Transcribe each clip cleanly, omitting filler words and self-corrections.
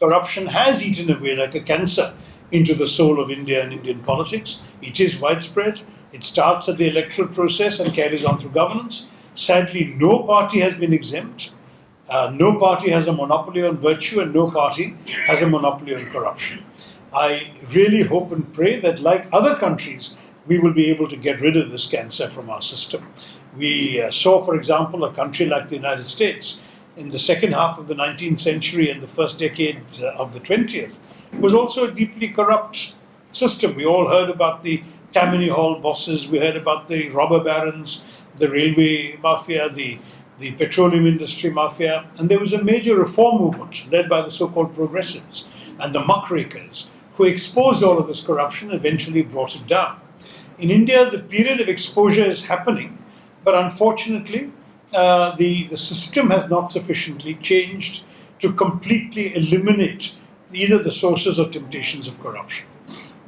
Corruption has eaten away like a cancer into the soul of India and Indian politics. It is widespread. It starts at the electoral process and carries on through governance. Sadly, no party has been exempt. No party has a monopoly on virtue, and no party has a monopoly on corruption. I really hope and pray that, like other countries, we will be able to get rid of this cancer from our system. We saw, for example, a country like the United States in the second half of the 19th century and the first decade of the 20th was also a deeply corrupt system. We all heard about the Tammany Hall bosses, we heard about the robber barons, the railway mafia, the petroleum industry mafia, and there was a major reform movement led by the so-called progressives and the muckrakers who exposed all of this corruption and eventually brought it down. In India, the period of exposure is happening, but unfortunately, the system has not sufficiently changed to completely eliminate either the sources or temptations of corruption.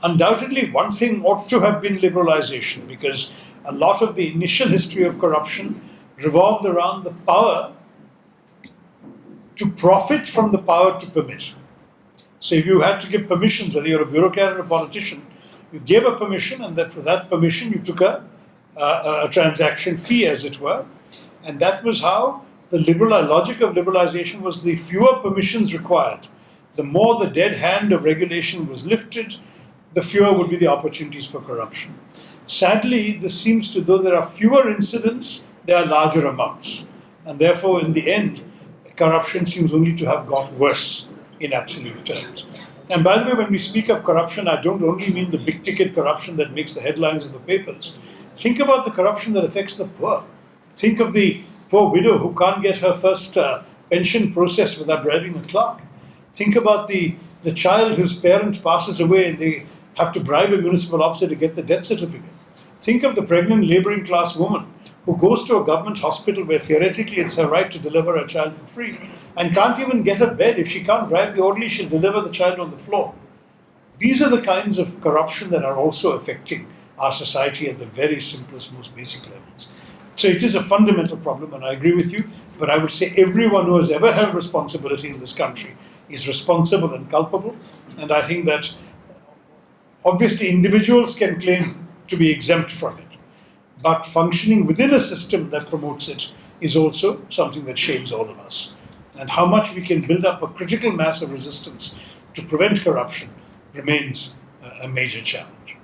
Undoubtedly, one thing ought to have been liberalization, because a lot of the initial history of corruption revolved around the power to profit from the power to permit. So if you had to give permissions, whether you're a bureaucrat or a politician, you gave a permission, and that for that permission you took a transaction fee, as it were. And that was how the logic of liberalization was: the fewer permissions required, the more the dead hand of regulation was lifted, the fewer would be the opportunities for corruption. Sadly, this seems to, though there are fewer incidents, there are larger amounts. And therefore, in the end, corruption seems only to have got worse in absolute terms. And by the way, when we speak of corruption, I don't only mean the big ticket corruption that makes the headlines of the papers. Think about the corruption that affects the poor. Think of the poor widow who can't get her first pension processed without bribing a clerk. Think about the child whose parent passes away and they have to bribe a municipal officer to get the death certificate. Think of the pregnant laboring class woman who goes to a government hospital where theoretically it's her right to deliver her child for free and can't even get a bed. If she can't bribe the orderly, she'll deliver the child on the floor. These are the kinds of corruption that are also affecting our society at the very simplest, most basic levels. So it is a fundamental problem, and I agree with you, but I would say everyone who has ever held responsibility in this country is responsible and culpable, and I think that obviously individuals can claim to be exempt from it, but functioning within a system that promotes it is also something that shames all of us. And how much we can build up a critical mass of resistance to prevent corruption remains a major challenge.